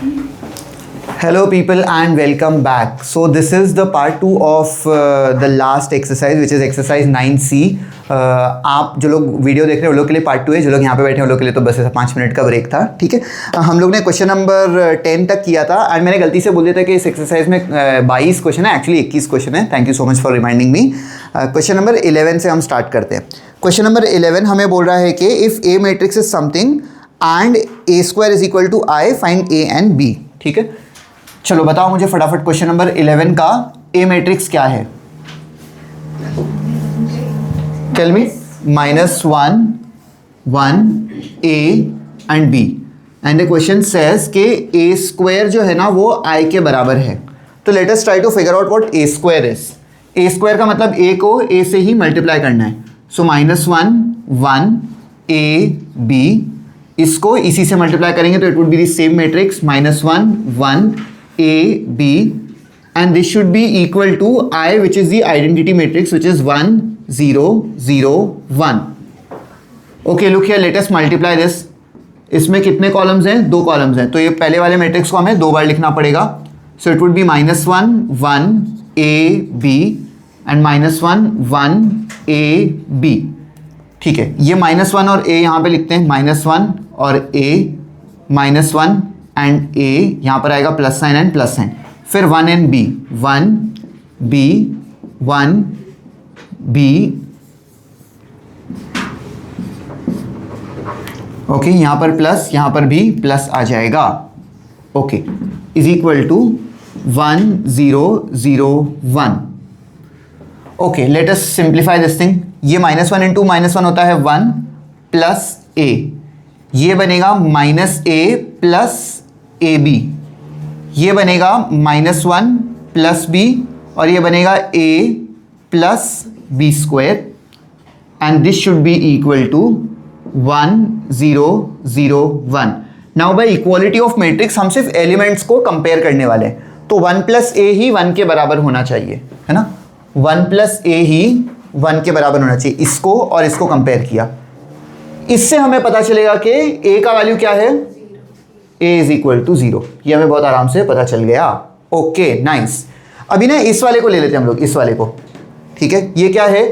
Hello people and welcome back. So this is the part 2 of the last exercise which is exercise 9C. आप जो लोग video देख रहे हैं उन लोग के लिए पार्ट 2 है, जो लोग यहाँ पे बैठे हैं उन लोग के लिए तो बस 5 मिनट का ब्रेक था, ठीक है। हम लोग ने क्वेश्चन नंबर 10 तक किया था एंड मैंने गलती से बोल दिया था कि इस एक्सरसाइज में 22 क्वेश्चन है, एक्चुअली 21 क्वेश्चन है। Thank you so much for reminding me. Question number 11 से हम स्टार्ट करते हैं। क्वेश्चन नंबर 11 हमें बोल रहा है कि if a matrix is something and a square is equal to I, find a and b, ठीक है। चलो बताओ मुझे फटाफट क्वेश्चन नंबर 11 का ए मैट्रिक्स क्या है। Tell me. -1 1 a and b and the question says कि ए स्क्वायर जो है ना वो आई के बराबर है। तो let us try to figure out what a square is. A square का मतलब ए को ए से ही मल्टीप्लाई करना है। सो -1 1 ए बी, इसको इसी से मल्टीप्लाई करेंगे तो it would be the same matrix -1 1 A B and this should be equal to I, which is the identity matrix, which is 1 0 0 1. Okay, look here, let us multiply this. इसमें कितने columns हैं? 2 columns हैं, तो ये पहले वाले matrix को हमें 2 बार लिखना पड़ेगा। So it would be -1 1 A B and -1 1 A B, ठीक है। ये -1 और A यहाँ पे लिखते हैं, -1 और A, -1 एंड ए यहाँ पर आएगा plus sign and plus sign, फिर 1 and b, 1 b 1 b, okay, यहाँ पर प्लस यहाँ पर भी प्लस आ जाएगा, okay, is equal to 1 0 0 1। Okay, let us simplify this thing. ये -1 इंटू -1 होता है 1 प्लस ए, ये बनेगा -a प्लस ए बी, ये बनेगा -1 प्लस बी और ये बनेगा a plus b square and this should be equal to 1 0 0 1। Now by equality of matrix हम सिर्फ एलिमेंट्स को कंपेयर करने वाले हैं, तो 1 प्लस ए ही 1 के बराबर होना चाहिए, है ना। 1 प्लस ए ही 1 के बराबर होना चाहिए। इसको और इसको कंपेयर किया, इससे हमें पता चलेगा कि a का वैल्यू क्या है, a इज इक्वल टू 0। ये हमें बहुत आराम से पता चल गया। Okay nice. अभी ना इस वाले को ले लेते हैं हम लोग, इस वाले को, ठीक है। ये क्या है,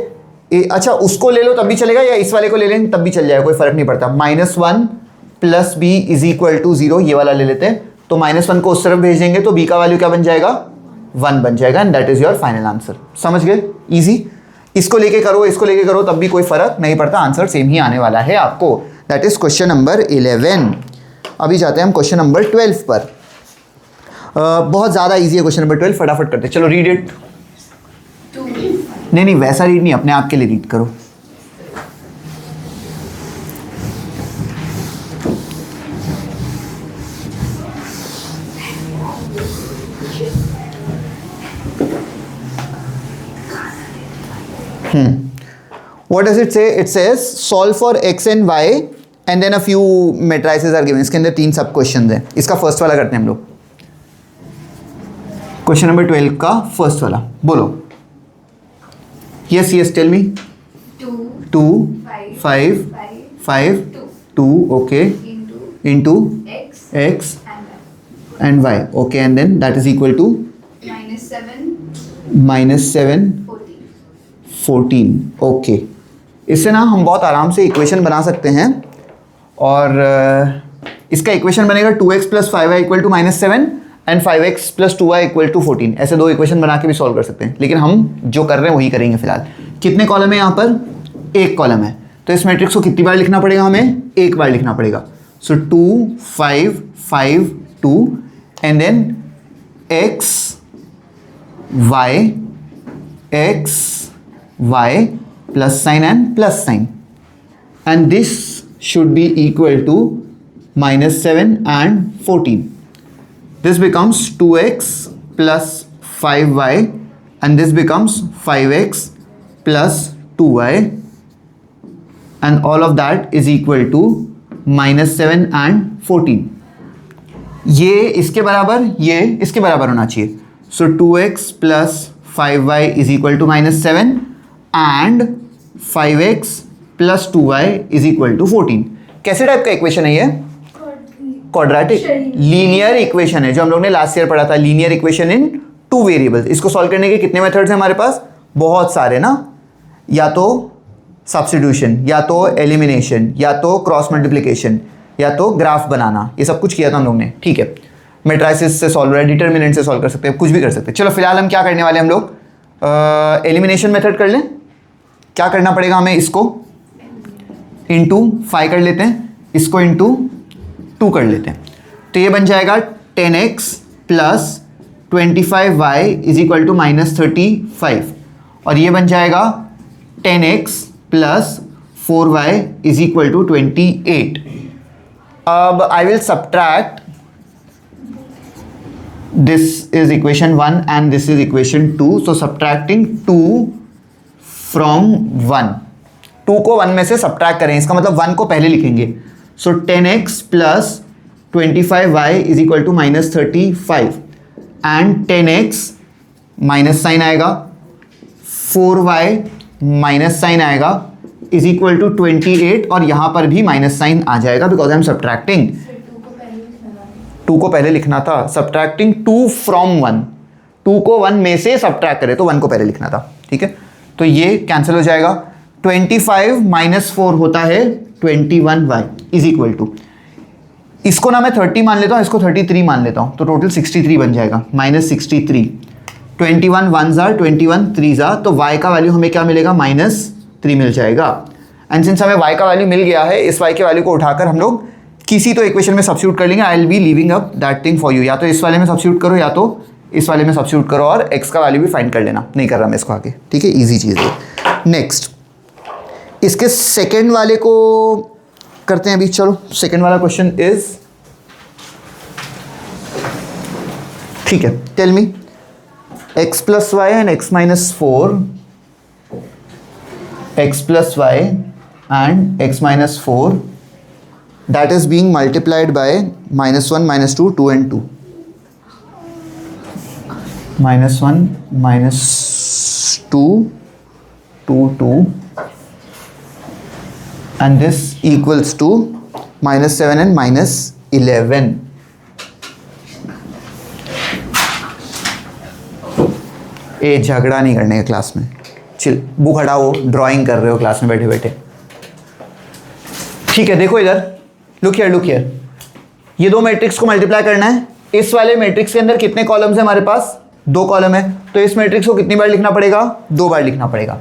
अच्छा उसको ले लो तब भी चलेगा या इस वाले को ले लें तब भी चल जाएगा, कोई फर्क नहीं पड़ता। -1 plus b is equal to 0, ये वाला ले लेते हैं। तो -1 को उस तरफ भेज देंगे तो b का वैल्यू क्या बन जाएगा, 1 बन जाएगा and that is your final answer. समझ गए, इजी। इसको लेके करो इसको लेके करो तब भी कोई फर्क नहीं पड़ता, आंसर सेम ही आने वाला है आपको। That is question number 11। अभी जाते हैं हम क्वेश्चन नंबर 12 पर। बहुत ज़्यादा इजी है क्वेश्चन नंबर 12, फटाफट करते हैं। चलो रीड इट। नहीं वैसा रीड नहीं, अपने आप के लिए रीड करो। What does it say? It says solve for x and y and then a few matrices are given. इसके अंदर 3 सब क्वेश्चन हैं। इसका फर्स्ट वाला करते हैं हम लोग। क्वेश्चन नंबर 12 का फर्स्ट वाला बोलो। Yes yes tell me. 2 5 5 2 okay into x and y, okay, and then that is equal to -7 14, okay. इससे ना हम बहुत आराम से इक्वेशन बना सकते हैं और इसका इक्वेशन बनेगा 2x plus 5y equal to -7 and 5x plus 2y equal to 14। ऐसे 2 इक्वेशन बना के भी सॉल्व कर सकते हैं, लेकिन हम जो कर रहे हैं वही करेंगे फिलहाल। कितने कॉलम है यहाँ पर, 1 कॉलम है, तो इस मैट्रिक्स को कितनी बार लिखना पड़ेगा, हमें 1 बार लिखना पड़ेगा। So 2 5 5 2 and then x y plus sign and plus sign, and this should be equal to -7 and 14. This becomes 2x plus 5y and this becomes 5x plus 2y and all of that is equal to -7 and 14. ये इसके बराबर, ये इसके बराबर होना चाहिए। So 2x plus 5y is equal to -7 and 5x plus 2y is equal to 14। कैसे type का इक्वेशन है ये? क्वाड्रेटिक लीनियर इक्वेशन है, जो हम लोग ने लास्ट ईयर पढ़ा था, linear equation in two variables. इसको सॉल्व करने के कितने मेथड्स हैं हमारे पास? बहुत सारे ना, या तो सब्स्टिट्यूशन, या तो एलिमिनेशन, या तो क्रॉस मल्टीप्लिकेशन, या तो ग्राफ बनाना, ये सब कुछ किया था हम लोग ने। ठीक है, मैट्रिसेस से सॉल्व है, डिटर्मिनेंट से सॉल्व कर सकते हैं, कुछ भी कर सकते हैं। चलो फिलहाल हम क्या करने वाले हम लोग एलिमिनेशन मेथड कर लें। क्या करना पड़ेगा हमें? इसको इंटू 5 कर लेते हैं, इसको इंटू 2 कर लेते हैं, तो ये बन जाएगा 10x plus 25y is equal to -35, और ये बन जाएगा 10x plus 4y is equal to 28। अब I will subtract, this is equation 1 and this is equation 2, so subtracting 2 from 1, 2 को 1 में से सब्ट्रैक्ट करें, इसका मतलब 1 को पहले लिखेंगे। so 10x plus 25y is equal to -35 and 10x minus sign आएगा, 4y माइनस साइन आएगा इज इक्वल टू 28, और यहां पर भी माइनस साइन आ जाएगा बिकॉज आई एम सब्ट्रैक्टिंग। 2 को पहले लिखना था, सब्ट्रैक्टिंग 2 फ्रॉम 1, 2 को 1 में से सब्ट्रैक्ट करें तो 1 को पहले लिखना था। ठीक है, तो ये कैंसिल हो जाएगा। 25 माइनस 4 होता है 21y इज इक्वल टू, इसको ना मैं 30 मान लेता हूँ, इसको 33 मान लेता हूँ, तो टोटल 63 बन जाएगा, -63। 21 1 ज़ा 21 3 ज़ा, तो y का वैल्यू हमें क्या मिलेगा? -3 मिल जाएगा। एंड सिंस हमें y का वैल्यू मिल गया है, इस y के वैल्यू को उठाकर हम लोग किसी तो इक्वेशन में सब्स्टिट्यूट कर लेंगे। आई will be leaving up that thing for you, या तो इस वाले में सब्स्टिट्यूट करो या तो इस वाले में सब्स्टिट्यूट करो, और x का वैल्यू भी फाइंड कर लेना। नहीं कर रहा मैं इसको आगे, ठीक है, ईजी चीज़ है। नेक्स्ट, इसके सेकेंड वाले को करते हैं अभी। चलो सेकेंड वाला क्वेश्चन इज, ठीक है, tell me x plus y and x minus 4, x plus y and x minus 4 that is being multiplied by -1 -2 2 and 2, -1 -2 2 2, and this equals to -7 and -11। ए झगड़ा नहीं करने का क्लास में, चिल, बुक हटाओ, drawing कर रहे हो क्लास में बैठे बैठे। ठीक है, देखो इधर, लुक हियर, ये दो मैट्रिक्स को मल्टीप्लाई करना है। इस वाले मैट्रिक्स के अंदर कितने कॉलम्स हैं हमारे पास? 2 कॉलम है, तो इस मैट्रिक्स को कितनी बार लिखना पड़ेगा? 2 बार लिखना पड़ेगा।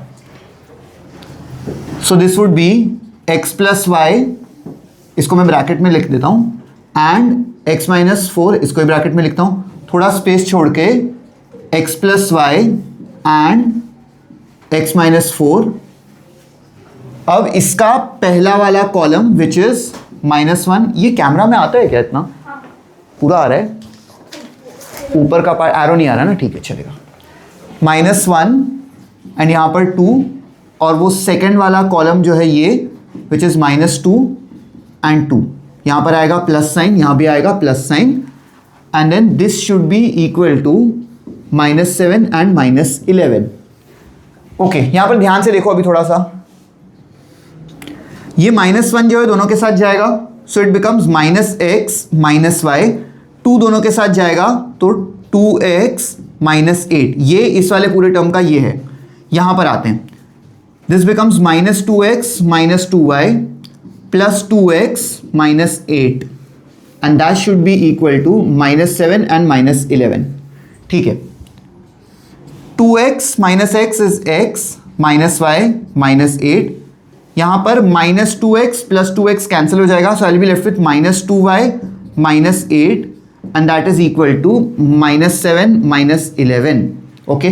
So this would be x plus y, इसको मैं ब्रैकेट में लिख देता हूं, एंड x माइनस 4, इसको ब्रैकेट में लिखता हूं, थोड़ा स्पेस छोड़ के x plus y and x minus 4। अब इसका पहला वाला कॉलम विच इज -1, ये कैमरा में आता है क्या? इतना पूरा आ रहा है, ऊपर का पार्ट एरो नहीं आ रहा ना, ठीक है चलेगा। -1 एंड यहाँ पर 2, और वो सेकंड वाला कॉलम जो है ये विच इज -2 एंड 2, यहाँ पर आएगा प्लस साइन, यहाँ भी आएगा plus sign, and then this should be equal to -7 and -11। Okay, यहाँ पर ध्यान से देखो अभी थोड़ा सा, ये -1 जो है दोनों के साथ जाएगा, so it becomes -x -y, 2 दोनों के साथ जाएगा तो 2x -8, ये इस वाले पूरे टर्म का ये है। यहां पर आते हैं, this becomes -2x -2y plus 2x -8, and that should be equal to -7 and -11। ठीक है, 2x -x is x -y -8, यहां पर -2x प्लस 2x कैंसिल हो जाएगा, so I will be left with -2y -8, and that is equal to -7 -11। Okay,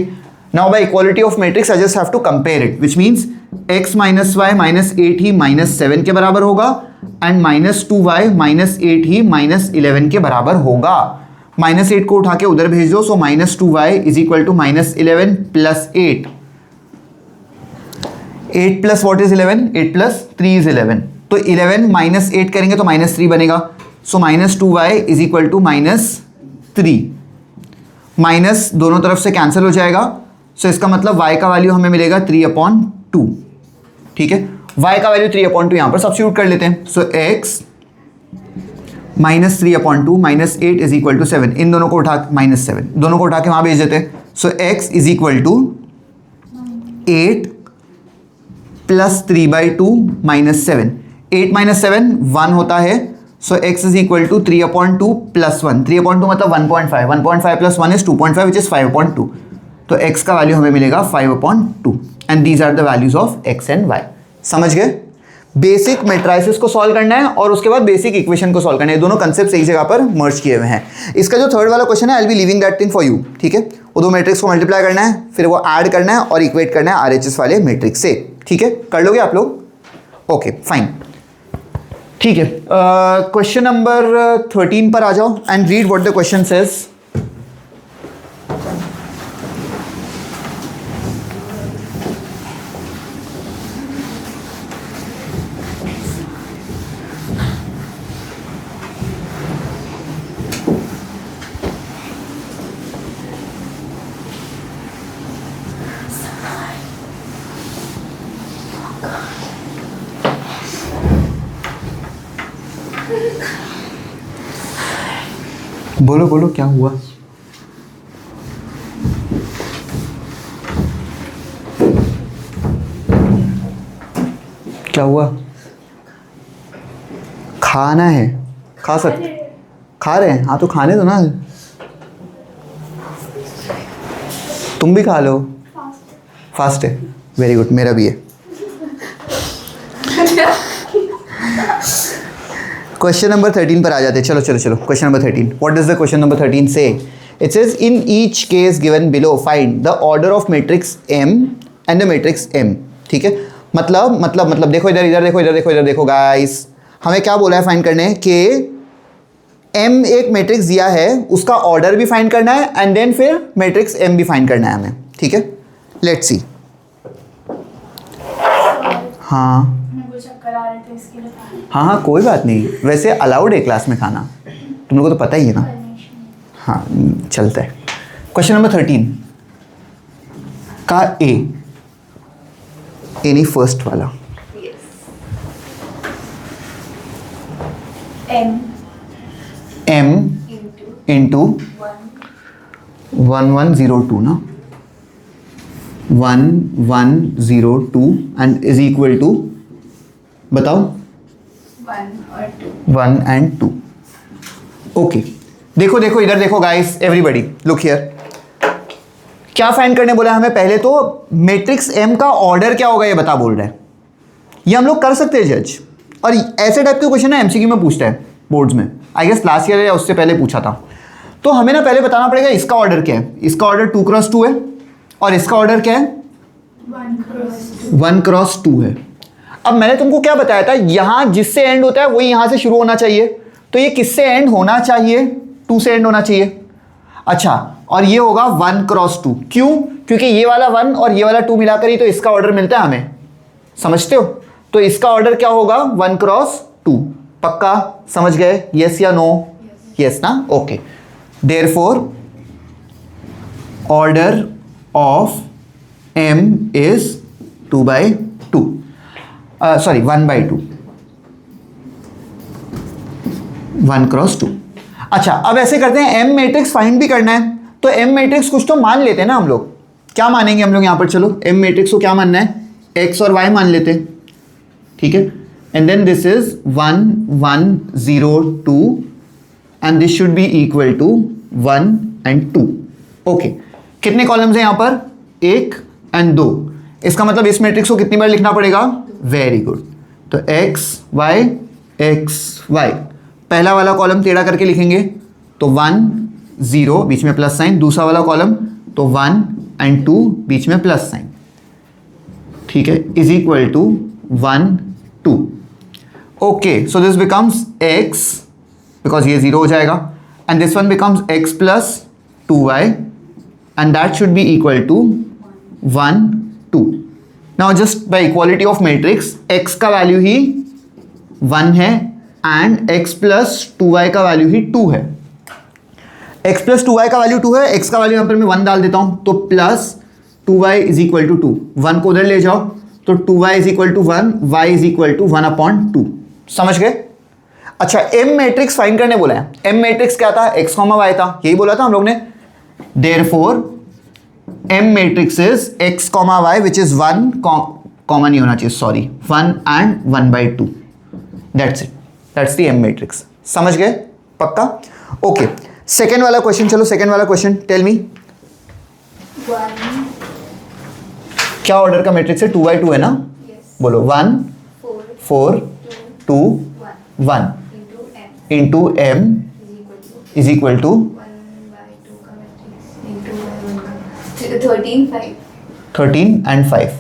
now by equality of matrix I just have to compare it, which means x -y -8 ही -7 के बराबर होगा, and -2y -8 ही -11 के बराबर होगा। -8 को उठा के उधर भेज दो, so -2y is equal to -11 plus 8। 8 plus what is 11? 8 plus 3 is 11, तो 11 -8 करेंगे तो -3 बनेगा, so -2y is equal to -3, minus दोनों तरफ से कैंसिल हो जाएगा, सो इसका मतलब y का वैल्यू हमें मिलेगा 3/2। ठीक है, y का वैल्यू 3/2 यहां पर सब्स्टिट्यूट कर लेते हैं, so x -3/2 -8 is equal to 7, इन दोनों को उठा -7 दोनों को उठा के वहाँ भेज देते हैं। So x is equal to 8 plus 3/2 -7, 8 - 7 1 होता है। So x is equal to 3/2 plus 1, 3/2 मतलब 1.5, 1.5 प्लस 1 इज 2.5 विच इज 5/2। तो x का वैल्यू हमें मिलेगा 5/2 and these are the values of x and y। समझ गए? बेसिक मैट्रिसेस को सॉल्व करना है और उसके बाद बेसिक इक्वेशन को सॉल्व करना है। दोनों कंसेप्ट एक जगह पर मर्ज किए हुए हैं। इसका जो थर्ड वाला क्वेश्चन है आई will be leaving that thing for you, ठीक है? वो दो मैट्रिक्स को मल्टीप्लाई करना है, फिर वो ऐड करना है और इक्वेट करना है आरएचएस वाले मैट्रिक्स से, ठीक है? कर लोगे आप लोग? ओके फाइन, ठीक है। क्वेश्चन नंबर 13 पर आ जाओ and read what the question says. बोलो बोलो क्या हुआ? क्या हुआ? खाना है, खा सकते, खा रहे हैं? हाँ तो खाने दो ना, तुम भी खा लो। फास्ट है, वेरी गुड, मेरा भी है। क्वेश्चन नंबर 13 पर आ जाते हैं। चलो चलो चलो, question number 13। What does the question number 13 से? It says in each case given below find the order of matrix M and the matrix M, ठीक है? मतलब देखो इधर, इधर देखो, इधर देखो, इधर देखो गाइस, हमें क्या बोला है फाइंड करने कि M एक मैट्रिक्स दिया है, उसका ऑर्डर भी फाइंड करना है एंड देन फिर मैट्रिक्स M भी फाइंड करना है हमें, ठीक है? Let's see. हाँ हाँ हाँ कोई बात नहीं, वैसे अलाउड है क्लास में खाना, तुम लोगों को तो पता ही है ना। हाँ चलता है। क्वेश्चन नंबर 13 का ए नहीं फर्स्ट वाला, M इंटू 1102 ना, 1102 एंड इज इक्वल टू, बताओ 1 and 2। ओके देखो देखो इधर देखो गाइस, एवरीबडी लुक हियर। क्या फाइंड करने बोला हमें? पहले तो मैट्रिक्स M का ऑर्डर क्या होगा ये बता बोल रहे हैं। ये हम लोग कर सकते हैं जज, और ऐसे टाइप के क्वेश्चन है एमसीक्यू में पूछता है बोर्ड्स में, आई गेस लास्ट ईयर या उससे पहले पूछा था। तो हमें ना पहले बताना पड़ेगा इसका ऑर्डर क्या है। इसका ऑर्डर 2x2 है और इसका ऑर्डर क्या है? 1x2 है। अब मैंने तुमको क्या बताया था, यहां जिससे एंड होता है वही यहां से शुरू होना चाहिए, तो ये किससे एंड होना चाहिए? 2 से एंड होना चाहिए। अच्छा, और ये होगा 1x2, क्यों? क्योंकि ये वाला 1 और ये वाला 2 मिलाकर ही तो इसका ऑर्डर मिलता है हमें, समझते हो? तो इसका ऑर्डर क्या होगा? 1x2। पक्का समझ गए? यस या नो? यस ना? Okay. Therefore order of M is 2/2, sorry 1/2, 1x2। अच्छा अब ऐसे करते हैं, M मैट्रिक्स फाइंड भी करना है, तो M मैट्रिक्स कुछ तो मान लेते हैं ना हम लोग। क्या मानेंगे हम लोग यहाँ पर? चलो M मैट्रिक्स को क्या मानना है? X और Y मान लेते हैं, ठीक है? And then this is 1 1 0 2 and this should be equal to 1 and 2। Okay, कितने कॉलम्स हैं यहाँ पर? 1 and 2। इसका मतलब इस मैट्रिक्स को कितनी बार लिखना पड़ेगा? Very good. तो x y, पहला वाला कॉलम टेढ़ा करके लिखेंगे तो 1 0 बीच में प्लस साइन, दूसरा वाला कॉलम तो 1 and 2 बीच में प्लस साइन, ठीक है? Is equal to 1 2। Okay, so this becomes x, because ये 0 हो जाएगा, and this one becomes x plus 2y and that should be equal to 1 2। Now just by equality of matrix x का value ही 1 है and x plus 2y का value ही 2 है। x plus 2y का value 2 है, x का value यहाँ पर मैं 1 डाल देता हूँ, तो plus 2y is equal to 2, 1 को उधर ले जाओ तो 2y is equal to 1, y is equal to 1/2। समझ गए? अच्छा, एम मैट्रिक्स फाइंड करने बोला है। एम मैट्रिक्स क्या था? एक्स कॉमा वाई था, यही बोला था हम लोग ने। Therefore M matrix is x comma y which is 1 common नहीं होना चाहिए, sorry, 1 and 1/2। That's it, that's the M matrix. समझ गए? पक्का? ओके, सेकेंड वाला क्वेश्चन, चलो सेकेंड वाला क्वेश्चन, टेल मी। क्या ऑर्डर का मैट्रिक्स है? 2/2 है ना? बोलो। 1 4 2 1 into M is equal to 13 and 5।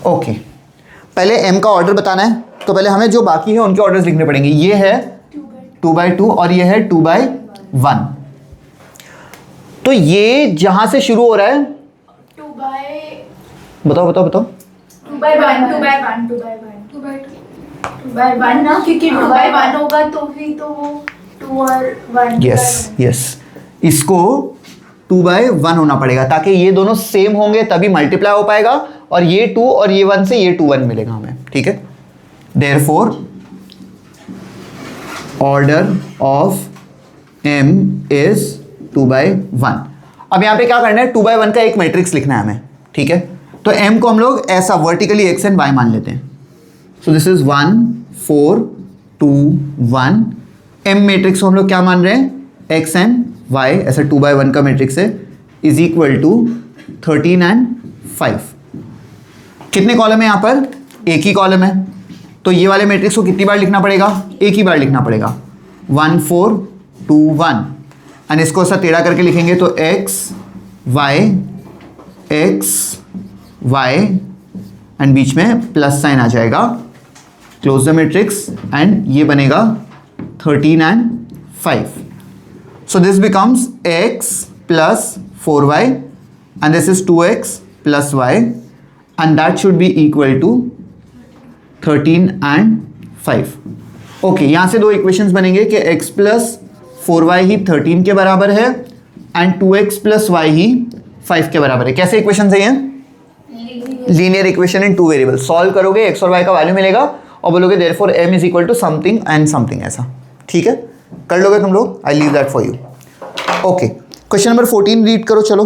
Okay, पहले m का ऑर्डर बताना है, तो पहले हमें जो बाकी है उनके ऑर्डर्स लिखने पड़ेंगे। ये है 2/2 और ये है 2/1। तो ये जहां से शुरू हो रहा है, बताओ बताओ बताओ। 2/1 ना, क्योंकि 2/1 होगा तो फिर तो 2 और 1। यस यस, इसको 2/1 होना पड़ेगा ताकि ये दोनों सेम होंगे तभी मल्टीप्लाई हो पाएगा, और ये 2 और ये 1 से ये 2 1 मिलेगा हमें, ठीक है। Therefore order of m is 2/1। अब यहां पे क्या करना है? 2/1 का एक मैट्रिक्स लिखना है हमें, ठीक है। तो m को हम लोग ऐसा वर्टिकली x एंड y मान लेते हैं। सो दिस इज 1 4 2 1। m मैट्रिक्स को हम लोग क्या मान रहे हैं? x एंड y, ऐसा 2/1 का मैट्रिक्स है, इज इक्वल टू 13 एंड 5। कितने कॉलम है यहाँ पर? एक ही कॉलम है, तो ये वाले मैट्रिक्स को कितनी बार लिखना पड़ेगा? एक ही बार लिखना पड़ेगा। 1 4 2 1, एंड इसको ऐसा टेढ़ा करके लिखेंगे तो x y एंड बीच में प्लस साइन आ जाएगा, क्लोज द मैट्रिक्स, एंड ये बनेगा 13 and 5। So this becomes x plus 4y and this is 2x plus y and that should be equal to 13 and 5. Okay, यहाँ से दो इक्वेशंस बनेंगे कि x plus 4y ही 13 के बराबर है and 2x plus y ही 5 के बराबर है। कैसे इक्वेशंस है ये? Linear equation in two variable. Solve करोगे x और y का वैल्यू मिलेगा और बोलोगे therefore m is equal to something and something, ऐसा, ठीक है। कर लोगे तुम लोग? I leave that for you. Okay, question number 14 read करो। चलो,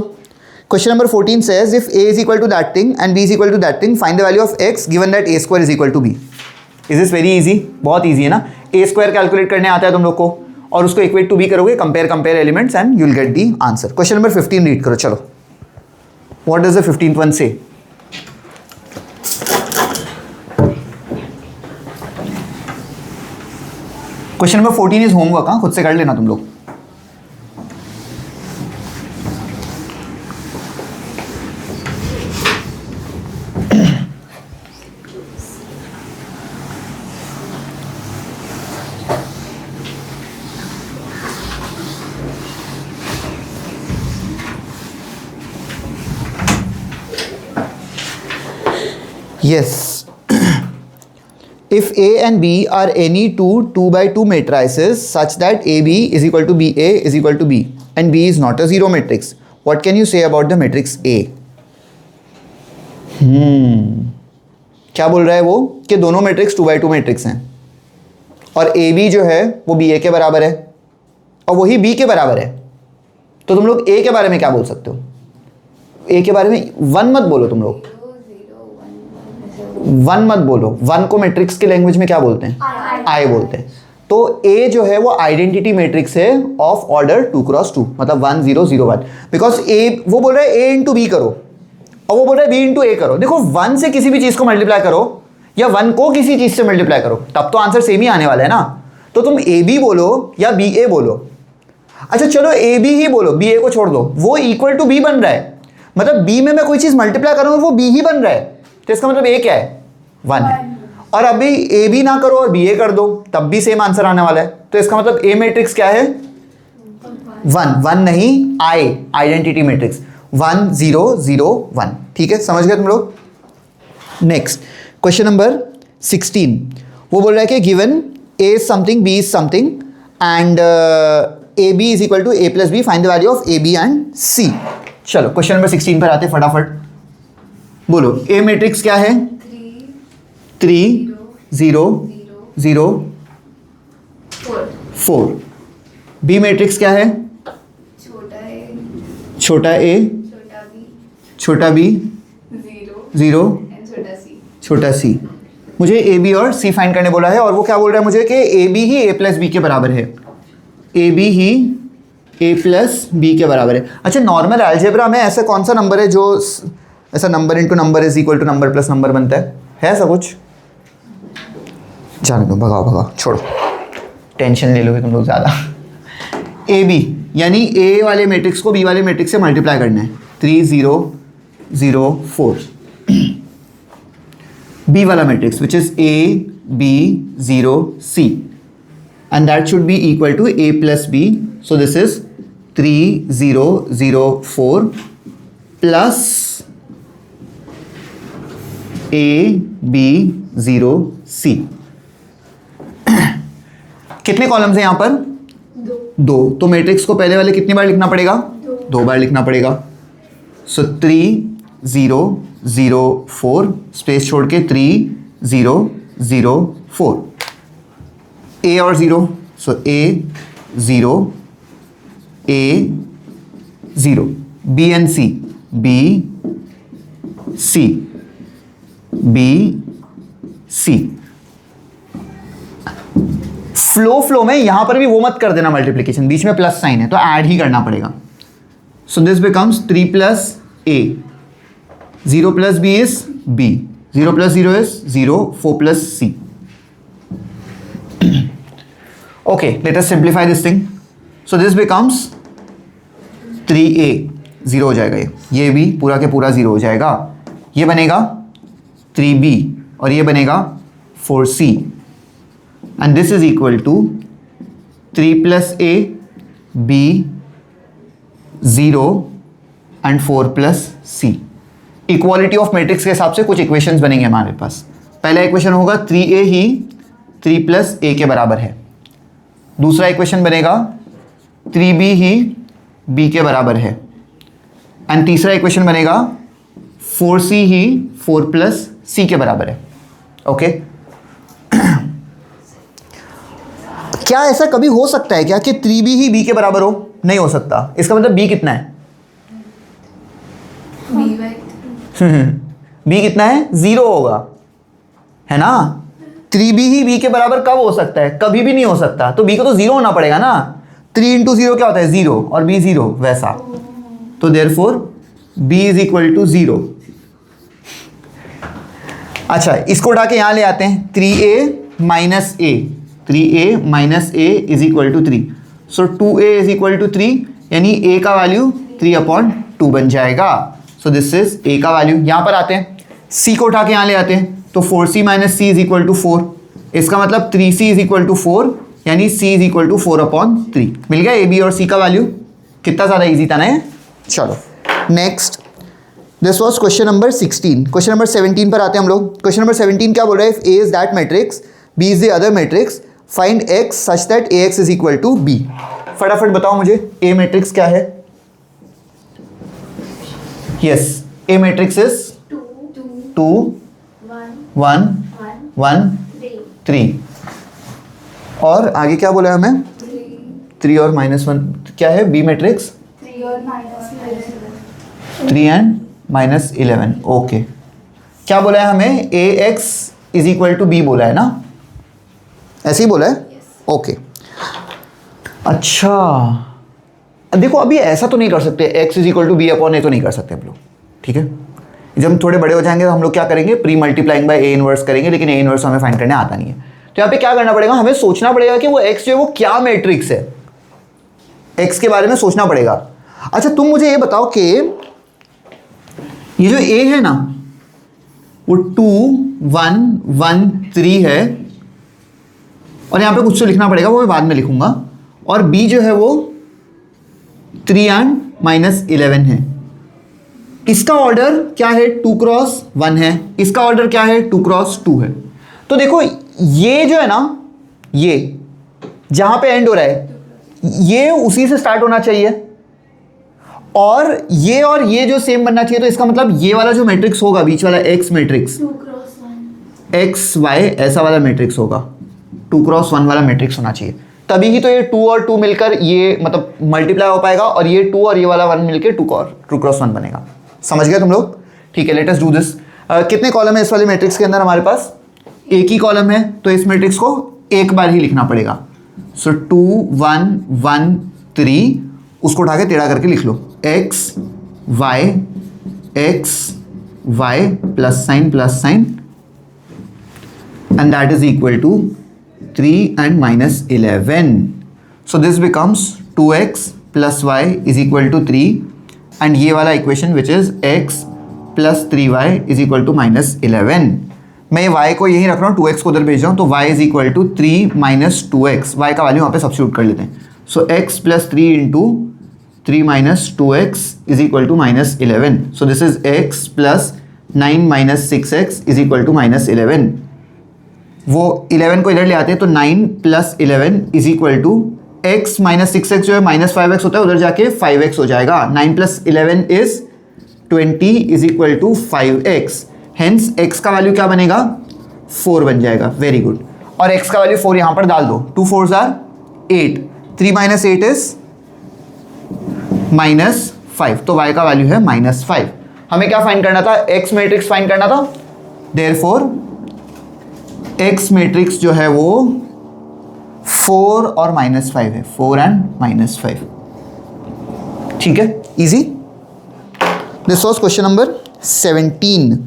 question number 14 says if a is equal to that thing and b is equal to that thing, find the value of x given that a square is equal to b. Is this very easy? बहुत easy है ना। a square calculate करने आता है तुम लोग को, और उसको इक्वेट टू b करोगे, compare elements and you will get the answer. Question number 15 read करो। चलो, what does the 15th one से? क्वेश्चन नंबर 14 इज होमवर्क, हाँ, खुद से कर लेना तुम लोग। Yes. If A and B are any two 2/2 matrices such that AB is equal to BA is equal to B and B is not a zero matrix, what can you say about the matrix A? क्या बोल रहा है वो? कि दोनों matrix 2/2 matrix हैं और AB जो है वो BA के बराबर है और वही B के बराबर है। तो तुम लोग A के बारे में क्या बोल सकते हो? A के बारे में 1 मत बोलो, तुम लोग 1 मत बोलो। 1 को मैट्रिक्स के लैंग्वेज में क्या बोलते हैं? आई बोलते हैं। तो A जो है वो आइडेंटिटी मैट्रिक्स है ऑफ ऑर्डर 2x2, मतलब 1 0 0 1। बिकॉज A, वो बोल रहा है A इंटू B करो और वो बोल रहा है B इंटू A करो। देखो, 1 से किसी भी चीज को मल्टीप्लाई करो या 1 को किसी चीज से मल्टीप्लाई करो, तब तो आंसर सेम ही आने वाला है ना। तो तुम AB बोलो या BA बोलो। अच्छा चलो, AB ही बोलो, BA को छोड़ दो, वो इक्वल टू B बन रहा है। मतलब B में मैं कोई चीज मल्टीप्लाई करूंगा वो B ही बन रहा है, तो इसका मतलब A क्या है? 1 है। और अभी AB ना करो और BA कर दो, तब भी सेम आंसर आने वाला है। तो इसका मतलब A मैट्रिक्स क्या है? 1 नहीं, I, आइडेंटिटी मैट्रिक्स 1 0 0 1। ठीक है, समझ गए तुम लोग? नेक्स्ट क्वेश्चन नंबर 16, वो बोल रहा है कि given A is something, B is something and AB is equal to A plus B, find the value of AB and C। चलो क्वेश्चन नंबर 16 पर आते फटाफट। बोलो, A मैट्रिक्स क्या है? 3 0 0 4 4। बी मैट्रिक्स क्या है? छोटा ए छोटा ए, छोटा बी छोटा बी, 0 0, एंड छोटा सी। छोटा सी। मुझे ए बी और सी फाइंड करने बोला है, और वो क्या बोल रहा है मुझे कि ए बी ही ए प्लस बी के बराबर है। ए बी ही ए प्लस बी के बराबर है। अच्छा, नॉर्मल अलजेब्रा में ऐसा कौन सा नंबर है जो ऐसा number into number is equal to number plus number बनता है ऐसा कुछ? जाने दो, भगाओ भगाओ, छोड़ो, टेंशन ले लोगे तुम लोग ज़्यादा। ए बी यानी ए वाले मैट्रिक्स को बी वाले मैट्रिक्स से मल्टीप्लाई करना है। 3 0 0 4। बी वाला matrix which is a b 0 c, and that should be equal to A plus B. So this is 3 0 0 4 plus a b 0 c. कितने कॉलम्स हैं यहाँ पर? 2। तो मैट्रिक्स को पहले वाले कितनी बार लिखना पड़ेगा? 2 बार लिखना पड़ेगा। सो 3 0 0 4 स्पेस छोड़ के 3 0 0 4। ए और 0, so a 0 a 0। B and c, b c b c. Flow में यहां पर भी वो मत कर देना मल्टीप्लिकेशन, बीच में प्लस साइन है तो ऐड ही करना पड़ेगा। So this becomes 3 plus a, 0 plus b is b, 0 plus 0 is 0, 4 plus c. Okay, let us simplify this thing. So this becomes 3a, 0 हो जाएगा, ये भी पूरा के पूरा 0 हो जाएगा। ये बनेगा 3b और ये बनेगा 4c, and this is equal to 3 plus a, b 0 and 4 plus c। Equality of matrix के हिसाब से कुछ इक्वेशंस बनेंगे हमारे पास। पहला इक्वेशन होगा 3a ही 3 प्लस a के बराबर है। दूसरा इक्वेशन बनेगा 3b ही b के बराबर है, एंड तीसरा इक्वेशन बनेगा 4c ही 4 प्लस c के बराबर है। ओके, क्या ऐसा कभी हो सकता है क्या कि 3b ही b के बराबर हो? नहीं हो सकता। इसका मतलब b कितना है? b कितना है? 0 होगा, है ना। 3b ही b के बराबर कब हो सकता है? कभी भी नहीं हो सकता। तो b को तो 0 होना पड़ेगा ना। 3 इंटू 0 क्या होता है? 0, और b 0 वैसा। तो therefore b is equal to 0। अच्छा, इसको उठा के यहां ले आते हैं। 3a minus a, 3a minus a is equal to 3। So 2a is equal to 3, यानी a का वैल्यू 3/2 बन जाएगा। सो दिस इज a का वैल्यू। यहां पर आते हैं, c को उठा के यहां ले आते हैं, तो 4c minus c is equal to 4। इसका मतलब 3c इज इक्वल टू 4, यानी c इज इक्वल टू 4/3। मिल गया a b और c का वैल्यू। कितना ज़्यादा ईजी था ना ये। चलो next, this was question number 16। Question number 17 पर आते हैं हम लोग। क्वेश्चन नंबर 17 क्या बोल रहा है? If a is that matrix, b is the other matrix, find x such that ax is equal to b। फटाफट बताओ मुझे a मैट्रिक्स क्या है? यस, a मैट्रिक्स इज 2 1 1 3, और आगे क्या बोला है हमें? 3 और -1 क्या है? b matrix 3 and -11। ओके, क्या बोला है हमें? ax is equal to b बोला है ना, ऐसे ही बोला है। ओके, अच्छा देखो, अभी ऐसा तो नहीं कर सकते, x is equal to b upon a तो नहीं कर सकते हम लोग, ठीक है। जब हम थोड़े बड़े हो जाएंगे तो हम लोग क्या करेंगे? Pre multiplying by a inverse करेंगे, लेकिन a इनवर्स हमें फाइंड करने आता नहीं है। तो यहाँ पे क्या करना पड़ेगा? हमें सोचना पड़ेगा कि वो x जो है वो क्या मैट्रिक्स है, x के बारे में सोचना पड़ेगा। अच्छा, तुम मुझे ये बताओ कि ये जो a है ना, वो 2 1 1 3 है, और यहाँ पे कुछ तो लिखना पड़ेगा, वो मैं बाद में लिखूंगा। और b जो है वो 3 एंड -11 है। इसका ऑर्डर क्या है? 2 क्रॉस 1 है। इसका ऑर्डर क्या है? 2 क्रॉस 2 है। तो देखो, ये जो है ना, ये जहां पे एंड हो रहा है, ये उसी से स्टार्ट होना चाहिए, और ये जो सेम बनना चाहिए। तो इसका मतलब ये वाला जो मैट्रिक्स होगा, बीच वाला x matrix, 2 cross 1 x y ऐसा वाला मैट्रिक्स होगा, 2 क्रॉस 1 वाला मैट्रिक्स होना चाहिए। तभी ही तो ये 2 और 2 मिलकर ये मतलब मल्टीप्लाई हो पाएगा, और ये 2 और ये वाला 1 मिलकर 2 क्रॉस 1 बनेगा। समझ गए तुम लोग? ठीक है, लेट अस डू दिस। कितने कॉलम है इस वाले मैट्रिक्स के अंदर? हमारे पास एक ही कॉलम है, तो इस मैट्रिक्स को एक बार ही लिखना पड़ेगा। सो 2 1 1 3, उसको उठा के टेढ़ा करके लिख लो, x y plus sign and that is equal to 3 and minus 11. So this becomes 2x plus y is equal to 3, and ये वाला equation which is x plus 3y is equal to minus 11. मैं ये y को यहीं रख रहा हूँ, 2x को उधर भेज रहा हूँ, तो y is equal to 3 minus 2x, y का वैल्यू वहाँ पे सब्स्टिट्यूट कर लेते हैं। So x plus 3 into 3 minus 2x is equal to minus 11. So this is x plus 9 minus 6x is equal to minus 11. वो 11 को इधर ले आते हैं, तो 9 plus 11 is equal to x minus 6x जो है माइनस 5x होता है, उधर जाके 5x हो जाएगा। 9 plus 11 is 20 is equal to 5x। Hence x का वैल्यू क्या बनेगा? 4 बन जाएगा। Very good. और x का वैल्यू 4 यहां पर डाल दो, 2 4s are 8, 3 minus 8 is minus 5, तो y का वैल्यू है माइनस 5। हमें क्या फाइंड करना था? x मैट्रिक्स फाइंड करना था। देयरफॉर x मैट्रिक्स जो है वो 4 और माइनस 5 है, 4 एंड माइनस 5। ठीक है, easy. This was question number 17।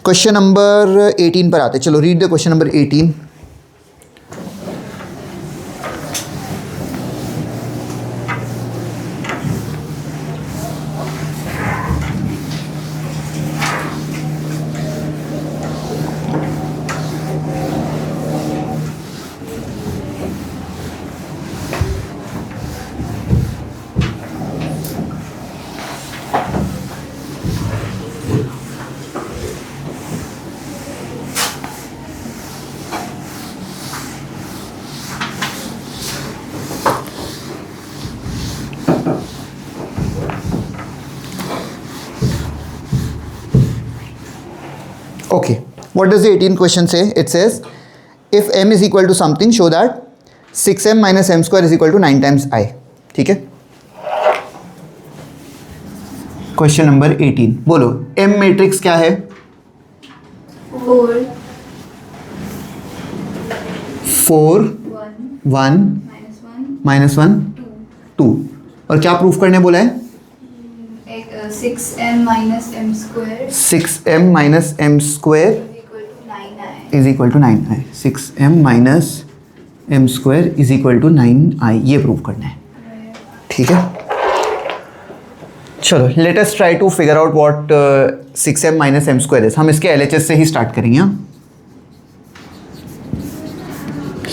Question number 18 पर आते, चलो read the question number 18। Okay, what does the 18th question say? It says, if m is equal to something, show that 6m minus m square is equal to 9 times I. ठीक है, question number 18, बोलो m matrix क्या है? 4 1 minus 1 2, और क्या proof करने बोला है? 6m minus m square 6m minus m square is equal to 9i. 6m minus m square is equal to 9i, ये प्रूव करना है। ठीक है, चलो let us try to figure out what 6m minus m square is। हम इसके LHS से ही start करेंगे।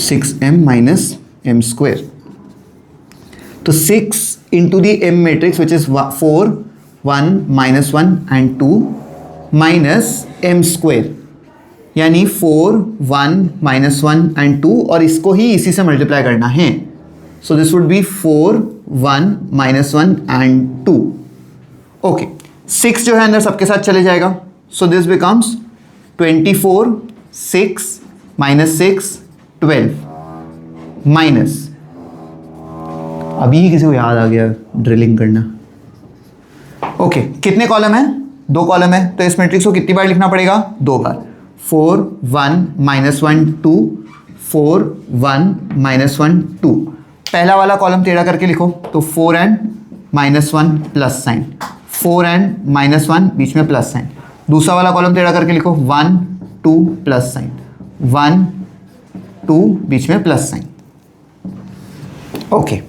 6m minus m square, तो 6 into the m matrix which is 4 1 minus 1 and 2 minus m square, यानी 4 1 minus 1 and 2, और इसको ही इसी से मल्टीप्लाई करना है। सो this would B 4 1 minus 1 and 2। Okay, 6 जो है अंदर सबके साथ चले जाएगा, so this becomes 24 6 minus 6 12 minus, अभी किसी को याद आ गया ड्रिलिंग करना। ओके, कितने कॉलम है? 2 कॉलम है, तो इस मैट्रिक्स को कितनी बार लिखना पड़ेगा? 2 बार। 4 1 minus 1 2 4 1 minus 1 2। पहला वाला कॉलम टेढ़ा करके लिखो, तो 4 and minus 1 plus sign, 4 and minus 1 बीच में प्लस साइन। दूसरा वाला कॉलम टेढ़ा करके लिखो, 1 2 प्लस साइन, 1 2 बीच में plus sign. Okay,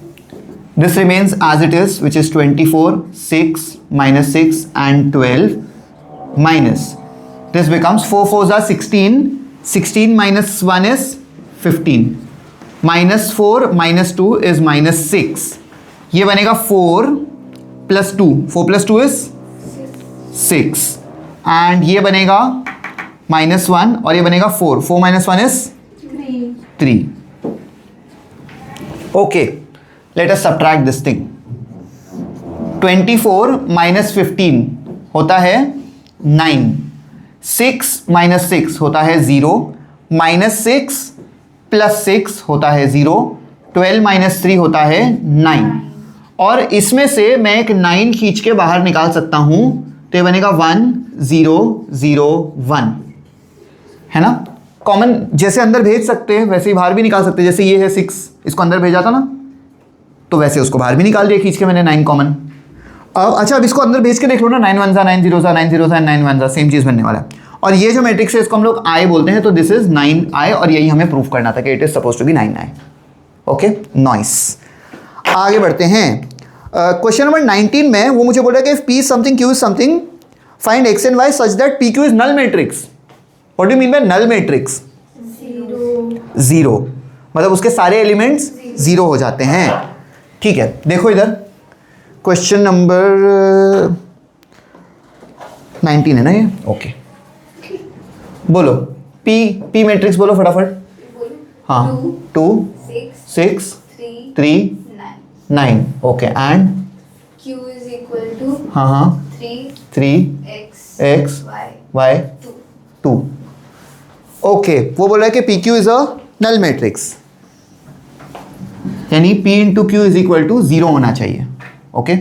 this remains as it is, which is 24 6 minus 6 and 12 minus, this becomes 4 4s are 16, 16 minus 1 is 15, minus 4 minus 2 is minus 6, ये बनेगा 4 plus 2, 4 plus 2 is 6, and ये बनेगा minus 1, और ये बनेगा 4, 4 minus 1 is 3। okay, let us subtract this thing। 24 minus 15 होता है 9, 6 minus 6 होता है 0, minus 6 plus 6 होता है 0, 12 माइनस 3 होता है 9, और इसमें से मैं एक 9 खींच के बाहर निकाल सकता हूं, तो ये बनेगा 1 0 0 1, है ना। कॉमन जैसे अंदर भेज सकते हैं वैसे ही बाहर भी निकाल सकते हैं। जैसे ये है 6, इसको अंदर भेजा था ना, तो वैसे उसको बाहर भी निकाल दिया खींच के मैंने 9 कॉमन। अब अच्छा, अब इसको अंदर भेज के देख लो ना, 9 1 सा 9 0 सा 9 0 सा 9 1 सा, सेम चीज़ बनने वाला है। और ये जो मैट्रिक्स है इसको हम लोग आई बोलते हैं, तो दिस इज 9i, और यही हमें प्रूफ करना था कि it is suppose to be 9i। Okay, nice. आगे बढ़ते हैं। क्वेश्चन नंबर 19 में वो मुझे बोल रहा है कि if p is something, q is something, find x and y such that pq is null matrix. What do you mean by null matrix? Zero, मतलब उसके सारे एलिमेंट्स जीरो हो जाते हैं। ठीक है, देखो इधर क्वेश्चन नंबर 19 है ना ये। ओके, बोलो p मैट्रिक्स बोलो फटाफट। हाँ, 2 6 3 9। Okay, and Q is equal to हाँ हाँ 3 x y 2। ओके, वो बोल रहा है कि P Q is a null matrix, यानी p into Q is equal to 0 होना चाहिए। ओके,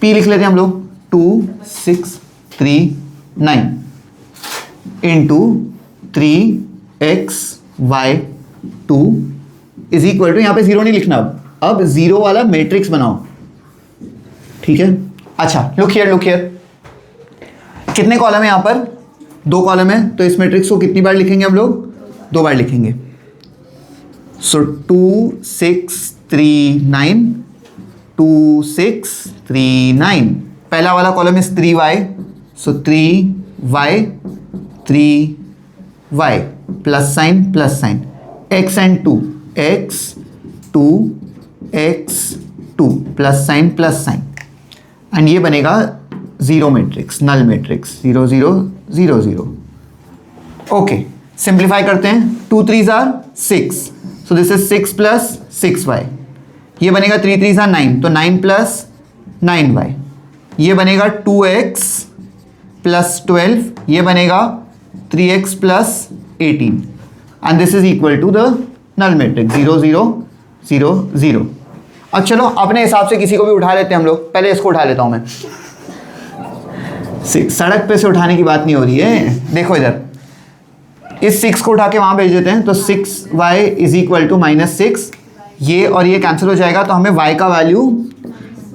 p लिख लेते हैं हम लोग, 2 6 3 9 into 3x y 2 is equal to, यहाँ पे 0 नहीं लिखना, अब 0 वाला मैट्रिक्स बनाओ। ठीक है, अच्छा लुक हियर, कितने कॉलम है यहाँ पर? 2 कॉलम है, तो इस मैट्रिक्स को कितनी बार लिखेंगे हम लोग? 2 बार लिखेंगे। सो 2 6 3 9 2 6 3 9। पहला वाला column is 3y, so 3y 3y plus sine x and 2 x 2 x 2 plus sign, and ये बनेगा zero matrix, null matrix 0 0 0 0। Okay, simplify करते हैं। 2 3 6, सो दिस इज 6 प्लस 6y, ये बनेगा 3 3 9, तो 9 प्लस 9y, ये बनेगा 2x प्लस 12, ये बनेगा 3x plus 18, and this is equal to the null matrix 0 0 0 0। अब चलो अपने हिसाब से किसी को भी उठा लेते हैं हम लोग। पहले इसको उठा लेता हूं मैं, सड़क पे से उठाने की बात नहीं हो रही है। देखो इधर, इस 6 को उठा के वहां भेज देते हैं, तो 6y इज इक्वल टू -6, ये और ये कैंसिल हो जाएगा, तो हमें y का वैल्यू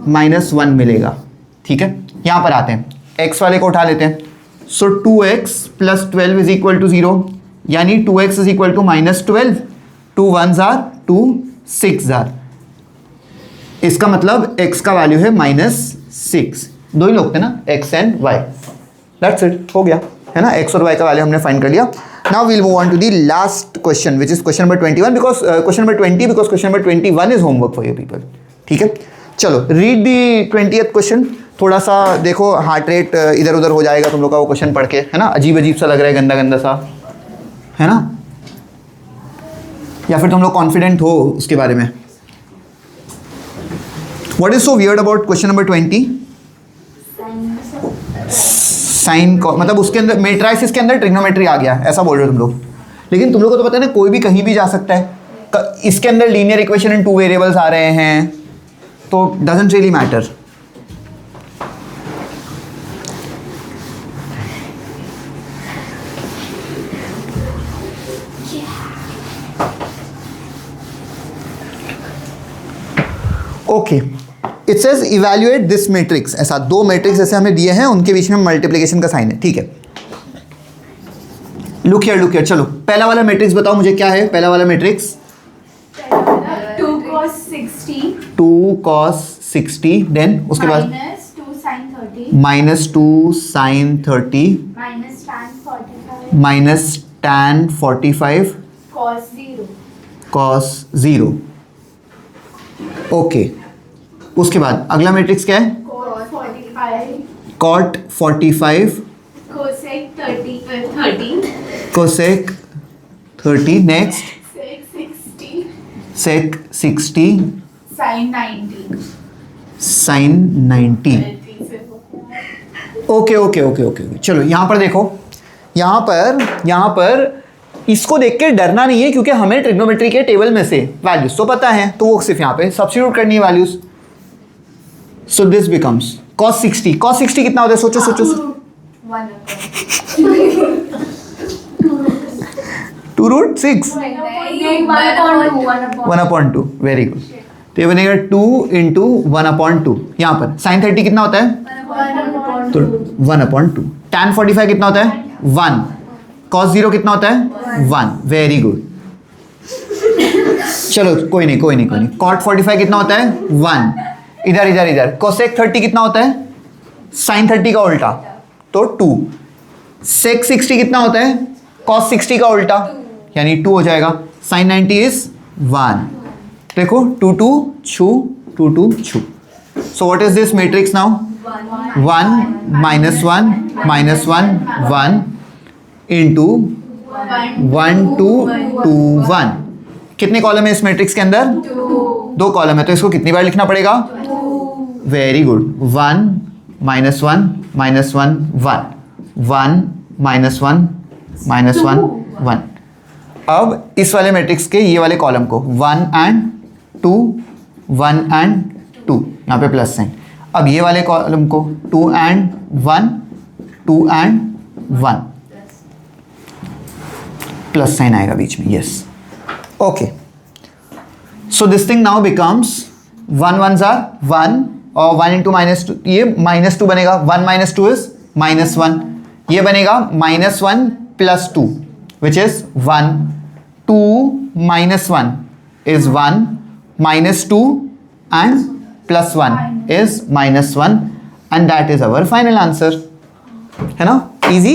-1 मिलेगा। ठीक है, यहां पर आते हैं, x वाले को उठा लेते हैं। So 2x plus 12 is equal to 0, यानी 2x is equal to -12, 2 1s are 2 6s are, इसका मतलब x का वैल्यू है -6। दो ही लोग थे ना, x and y, that's it, हो गया है ना। x और y का वैल्यू हमने फाइंड कर लिया। Now we'll move on to the last question which is question number 21, because question number 20 because question number 21 is homework for you people. ठीक है, चलो रीड द 20th क्वेश्चन। थोड़ा सा देखो, हार्ट रेट इधर उधर हो जाएगा तुम लोग का वो क्वेश्चन पढ़ के, है ना। अजीब सा लग रहा है, गंदा गंदा सा, है ना, या फिर तुम लोग कॉन्फिडेंट हो उसके बारे में। What is so weird about question number 20? Sign, मतलब उसके अंदर मेट्राइसिस के अंदर ट्रिग्नोमेट्री आ गया, ऐसा बोल रहे हो तुम लोग। लेकिन तुम लोग को तो पता है ना, कोई भी कहीं भी जा सकता है। इसके अंदर लीनियर इक्वेशन इन 2 वेरिएबल्स आ रहे हैं, तो doesn't really matter. Okay, it says evaluate this matrix. ऐसा 2 मैट्रिक्स ऐसे हमें दिए हैं, उनके बीच में मल्टीप्लिकेशन का साइन है। ठीक है, लुक हियर, चलो पहला वाला मैट्रिक्स बताओ मुझे, क्या है पहला वाला मैट्रिक्स? 2 cos 60, 2 cos 60, देन उसके बाद -2 sin 30, -2 sin 30, -tan 45, -tan 45, cos 0, cos 0। Okay, उसके बाद अगला मैट्रिक्स क्या है? cos 45, cot 45, cosec 30, cosec 30, next sec 60, sec 60, sin 90, sin 90। Okay, चलो यहाँ पर देखो, यहाँ पर इसको देख के डरना नहीं है क्योंकि हमें ट्रिग्नोमेट्री के टेबल में से वैल्यूज तो पता है, तो वो सिर्फ यहाँ पे सब्स्टिट्यूट करनी है values. So this becomes cos 60. cos 60 कितना होता है? सोचो सोचो. 2 रूट 6 1/2. Very good. तो ये बनेगा 2 इंटू 1/2. यहाँ पर साइन 30 कितना होता है? तो 1/2. tan 45 कितना होता है? 1. cos 0 कितना होता है? 1. Very good. चलो कोई नहीं. cot 45 कितना होता है? 1. इधर cosec 30 कितना होता है? sin 30 का उल्टा, तो 2. sec 60 कितना होता है? cos 60 का उल्टा, यानी 2 हो जाएगा. sin 90 is 1. देखो 2 2 छू 2 2 छू. So what is this matrix now? 1 -1 -1 into 1 2 2 1. कितने कॉलम है इस मैट्रिक्स के अंदर? 2 कॉलम है, तो इसको कितनी बार लिखना पड़ेगा? Very good. 1 -1 -1 1 1 -1 -1 1. अब इस वाले मैट्रिक्स के ये वाले कॉलम को 1 and 2 1 and 2, यहाँ पे प्लस साइन. अब ये वाले कॉलम को 2 and 1 2 and 1, प्लस साइन आएगा बीच में. Yes. Okay. So this thing now becomes 1 1s are 1 और 1 into -2, ये -2 बनेगा. 1 - 2 is -1. ये बनेगा -1 + 2 which is 1. 2 - 1 is 1. -2 and +1 is -1 and that is our final answer. है ना? इजी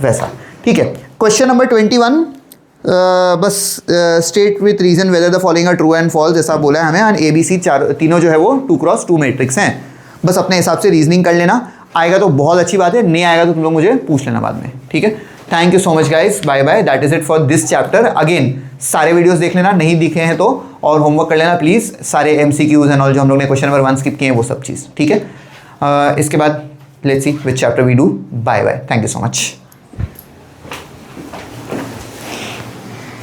वैसा. ठीक है. Question number 21. बस state with reason whether the following are true and false जैसा बोला है हमें. एंड ABC तीनों जो है वो 2x2 मैट्रिक्स हैं. बस अपने हिसाब से रीजनिंग कर लेना. आएगा तो बहुत अच्छी बात है, नहीं आएगा तो तुम लोग मुझे पूछ लेना बाद में. ठीक है. Thank you so much guys. Bye bye. That is it for this chapter. Again सारे वीडियोस देख लेना, नहीं दिखे हैं तो, और होमवर्क कर लेना प्लीज़. सारे MCQs एंड ऑल जो हम लोग ने क्वेश्चन नंबर 1 स्किप किए हैं वो सब चीज़. ठीक है. इसके बाद let's see which chapter we do. Bye bye. Thank you so much.